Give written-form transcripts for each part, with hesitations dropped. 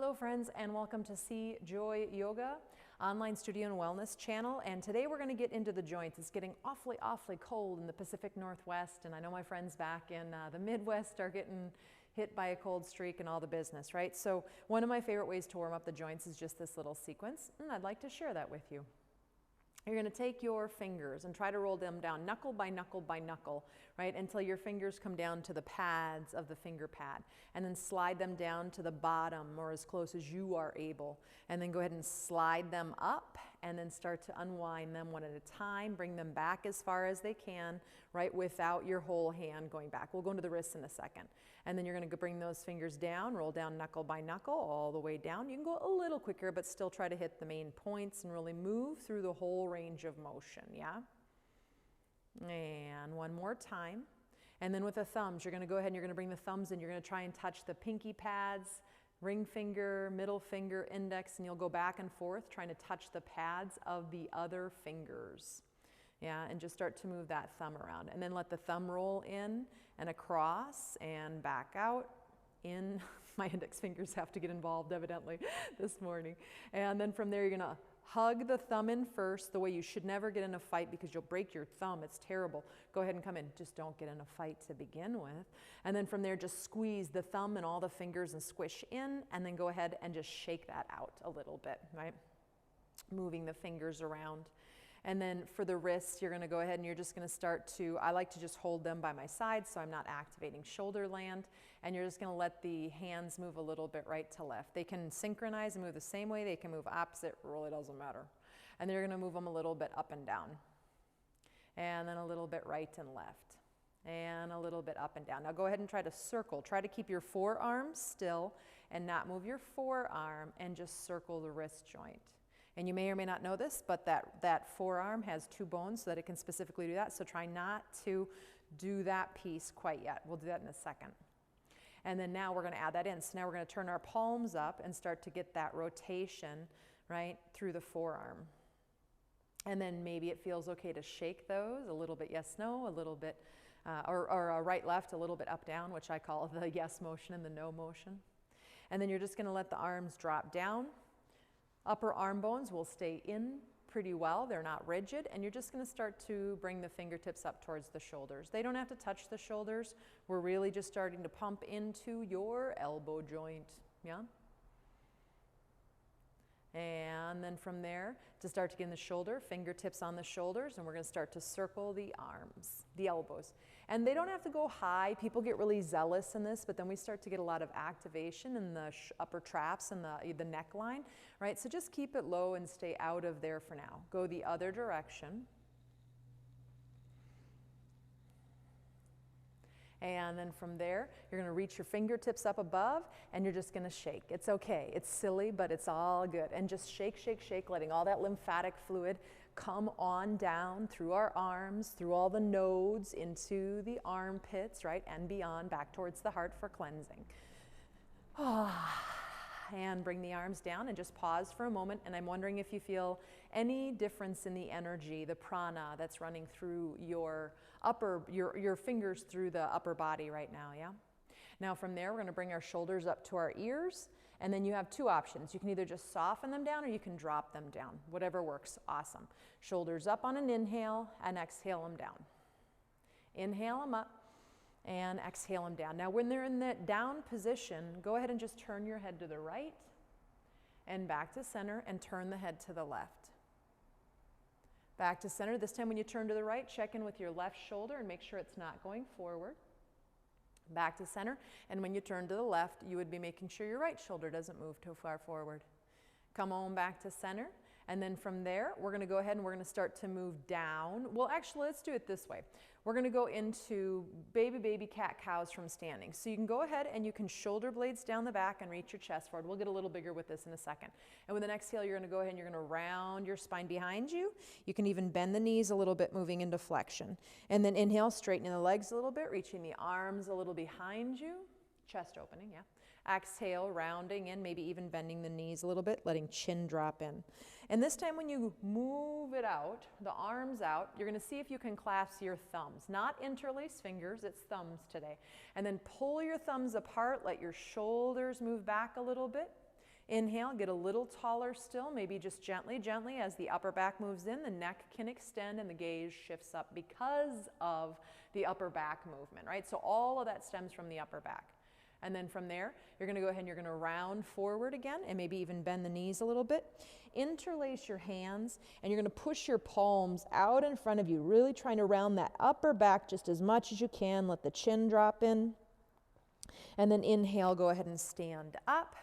Hello friends, and welcome to See Joy Yoga online studio and wellness channel. And today we're going to get into the joints. It's getting awfully cold in the Pacific Northwest, and I know my friends back in the Midwest are getting hit by a cold streak and all the business, right? So one of my favorite ways to warm up the joints is just this little sequence, and I'd like to share that with you. You're going to take your fingers and try to roll them down knuckle by knuckle by knuckle, right, until your fingers come down to the pads of the finger pad, and then slide them down to the bottom or as close as you are able, and then go ahead and slide them up and then start to unwind them one at a time. Bring them back as far as they can, right, without your whole hand going back. We'll go into the wrists in a second. And then you're going to bring those fingers down, roll down knuckle by knuckle all the way down. You can go a little quicker, but still try to hit the main points and really move through the whole range of motion, yeah? And one more time. And then with the thumbs, you're going to go ahead and you're going to bring the thumbs in. You're going to try and touch the pinky pads, ring finger, middle finger, index, and you'll go back and forth trying to touch the pads of the other fingers. Yeah, and just start to move that thumb around. And then let the thumb roll in and across and back out, in. My index fingers have to get involved evidently this morning. And then from there, you're gonna hug the thumb in first, the way you should never get in a fight because you'll break your thumb. It's terrible. Go ahead and come in. Just don't get in a fight to begin with. And then from there, just squeeze the thumb and all the fingers and squish in, and then go ahead and just shake that out a little bit, right? Moving the fingers around. And then for the wrists, you're going to go ahead and you're just going to start to, I like to just hold them by my side so I'm not activating shoulder land. And you're just going to let the hands move a little bit right to left. They can synchronize and move the same way. They can move opposite. Really doesn't matter. And then you're going to move them a little bit up and down. And then a little bit right and left. And a little bit up and down. Now go ahead and try to circle. Try to keep your forearm still and not move your forearm, and just circle the wrist joint. And you may or may not know this, but that forearm has two bones so that it can specifically do that. So try not to do that piece quite yet. We'll do that in a second. And then now we're going to add that in. So now we're going to turn our palms up and start to get that rotation, right, through the forearm. And then maybe it feels okay to shake those a little bit yes, no, a little bit, or right, left, a little bit up, down, which I call the yes motion and the no motion. And then you're just going to let the arms drop down. Upper arm bones will stay in pretty well. They're not rigid. And you're just going to start to bring the fingertips up towards the shoulders. They don't have to touch the shoulders. We're really just starting to pump into your elbow joint. Yeah? And then from there, to start to get in the shoulder, fingertips on the shoulders, and we're going to start to circle the arms, the elbows. And they don't have to go high. People get really zealous in this, but then we start to get a lot of activation in the upper traps and the neckline, right? So just keep it low and stay out of there for now. Go the other direction. And then from there, you're going to reach your fingertips up above, and you're just going to shake. It's okay. It's silly, but it's all good. And just shake, shake, shake, letting all that lymphatic fluid come on down through our arms, through all the nodes, into the armpits, right, and beyond, back towards the heart for cleansing. And bring the arms down and just pause for a moment. And I'm wondering if you feel any difference in the energy, the prana that's running through your your fingers through the upper body right now, yeah? Now from there, we're going to bring our shoulders up to our ears. And then you have two options. You can either just soften them down or you can drop them down. Whatever works. Awesome. Shoulders up on an inhale and exhale them down. Inhale them up and exhale them down. Now when they're in that down position, go ahead and just turn your head to the right and back to center, and turn the head to the left. Back to center. This time when you turn to the right, check in with your left shoulder and make sure it's not going forward. Back to center. And when you turn to the left, you would be making sure your right shoulder doesn't move too far forward. Come on back to center. And then from there, we're going to go ahead and we're going to start to move down. Well, actually, let's do it this way. We're going to go into baby cat cows from standing. So you can go ahead and you can shoulder blades down the back and reach your chest forward. We'll get a little bigger with this in a second. And with an exhale, you're going to go ahead and you're going to round your spine behind you. You can even bend the knees a little bit, moving into flexion. And then inhale, straightening the legs a little bit, reaching the arms a little behind you. Chest opening, yeah. Exhale, rounding in, maybe even bending the knees a little bit, letting chin drop in. And this time when you move it out, the arms out, you're going to see if you can clasp your thumbs. Not interlace fingers, it's thumbs today. And then pull your thumbs apart, let your shoulders move back a little bit. Inhale, get a little taller still, maybe just gently, gently as the upper back moves in, the neck can extend and the gaze shifts up because of the upper back movement, right? So all of that stems from the upper back. And then from there, you're going to go ahead and you're going to round forward again and maybe even bend the knees a little bit. Interlace your hands and you're going to push your palms out in front of you, really trying to round that upper back just as much as you can. Let the chin drop in. And then inhale, go ahead and stand up.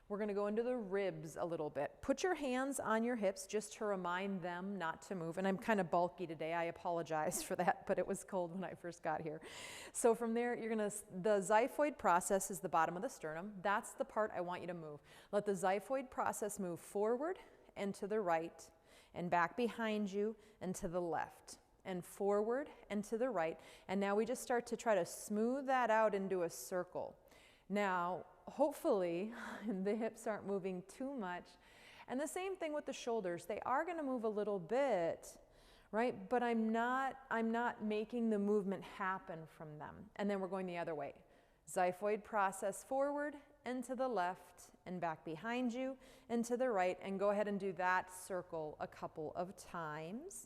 We're going to go into the ribs a little bit. Put your hands on your hips just to remind them not to move. And I'm kind of bulky today. I apologize for that, but it was cold when I first got here. So from there, the xiphoid process is the bottom of the sternum. That's the part I want you to move. Let the xiphoid process move forward and to the right and back behind you and to the left and forward and to the right. And now we just start to try to smooth that out into a circle. Now, hopefully the hips aren't moving too much. And the same thing with the shoulders. They are going to move a little bit, right? But I'm not making the movement happen from them. And then we're going the other way. Xiphoid process forward and to the left and back behind you and to the right. And go ahead and do that circle a couple of times.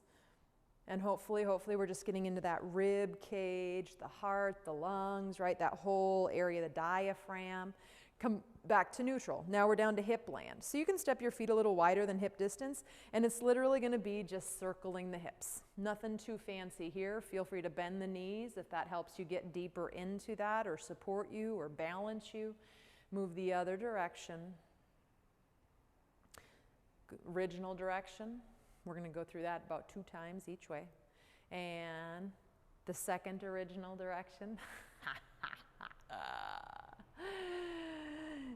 And hopefully we're just getting into that rib cage, the heart, the lungs, right? That whole area, the diaphragm. Come back to neutral. Now we're down to hip land. So you can step your feet a little wider than hip distance, and it's literally going to be just circling the hips. Nothing too fancy here. Feel free to bend the knees if that helps you get deeper into that or support you or balance you. Move the other direction. Original direction. We're going to go through that about 2 times each way. And the second original direction.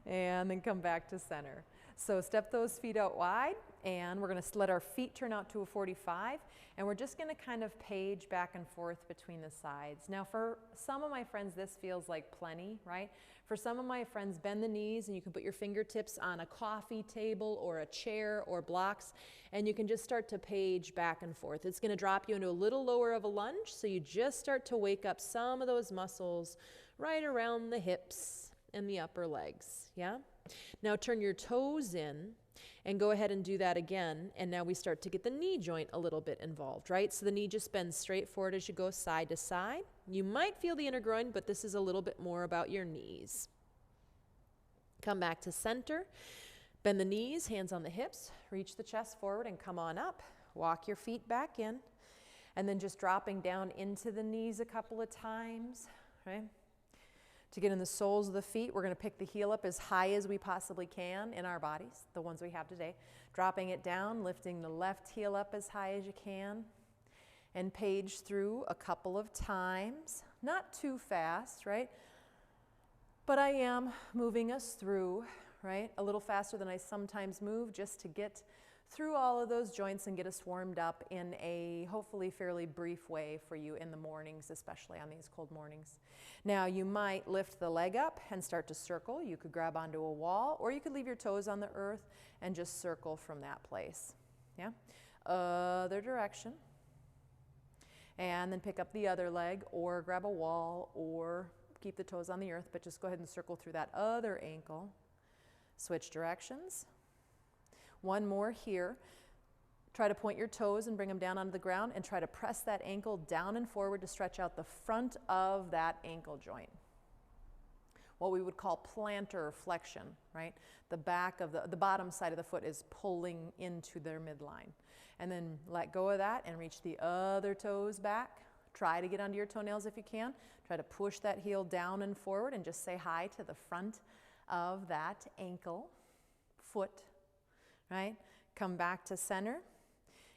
And then come back to center. So step those feet out wide, and we're going to let our feet turn out to a 45, and we're just going to kind of page back and forth between the sides. Now for some of my friends, this feels like plenty, right? For some of my friends, bend the knees, and you can put your fingertips on a coffee table or a chair or blocks, and you can just start to page back and forth. It's going to drop you into a little lower of a lunge, so you just start to wake up some of those muscles right around the hips and the upper legs, yeah? Now turn your toes in and go ahead and do that again. And now we start to get the knee joint a little bit involved, right? So the knee just bends straight forward as you go side to side. You might feel the inner groin, but this is a little bit more about your knees. Come back to center. Bend the knees, hands on the hips, reach the chest forward and come on up. Walk your feet back in. And then just dropping down into the knees a couple of times, right? To get in the soles of the feet, we're going to pick the heel up as high as we possibly can in our bodies, the ones we have today. Dropping it down, lifting the left heel up as high as you can, and page through a couple of times. Not too fast, right? But I am moving us through, right? A little faster than I sometimes move, just to get through all of those joints and get us warmed up in a hopefully fairly brief way for you in the mornings, especially on these cold mornings. Now you might lift the leg up and start to circle. You could grab onto a wall, or you could leave your toes on the earth and just circle from that place. Yeah? Other direction. And then pick up the other leg, or grab a wall, or keep the toes on the earth, but just go ahead and circle through that other ankle. Switch directions. One more here. Try to point your toes and bring them down onto the ground, and try to press that ankle down and forward to stretch out the front of that ankle joint. What we would call plantar flexion, right? The back of the bottom side of the foot is pulling into their midline. And then let go of that and reach the other toes back. Try to get onto your toenails if you can. Try to push that heel down and forward and just say hi to the front of that ankle, foot. Right? Come back to center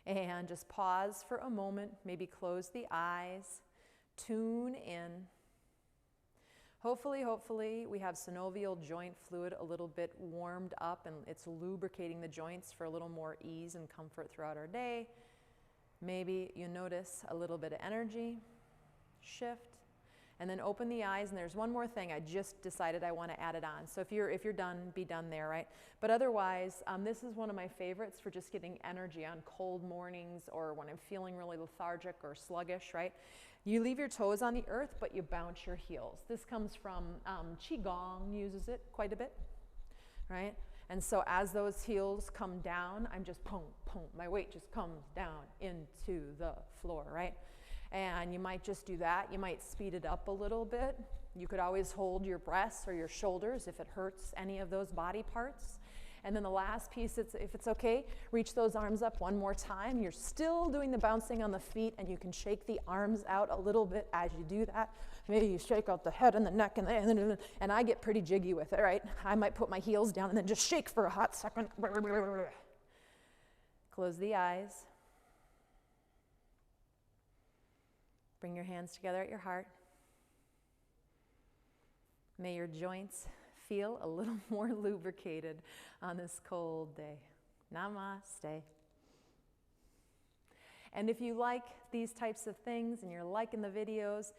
and just pause for a moment, maybe close the eyes, tune in. Hopefully we have synovial joint fluid a little bit warmed up, and it's lubricating the joints for a little more ease and comfort throughout our day. Maybe you notice a little bit of energy shift. And then open the eyes, and there's one more thing I just decided I want to add it on. So if you're done, be done there, right? But otherwise, this is one of my favorites for just getting energy on cold mornings or when I'm feeling really lethargic or sluggish, right? You leave your toes on the earth, but you bounce your heels. This comes from Qigong, uses it quite a bit, right? And so as those heels come down, I'm just boom, boom, my weight just comes down into the floor, right? And you might just do that. You might speed it up a little bit. You could always hold your breasts or your shoulders if it hurts any of those body parts. And then the last piece, if it's okay, reach those arms up one more time. You're still doing the bouncing on the feet, and you can shake the arms out a little bit as you do that. Maybe you shake out the head and the neck, and I get pretty jiggy with it, right? I might put my heels down and then just shake for a hot second. Close the eyes. Bring your hands together at your heart. May your joints feel a little more lubricated on this cold day. Namaste. And if you like these types of things and you're liking the videos,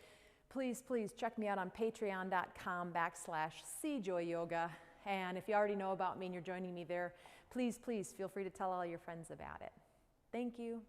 please check me out on patreon.com/cjoyyoga. And if you already know about me and you're joining me there, please feel free to tell all your friends about it. Thank you.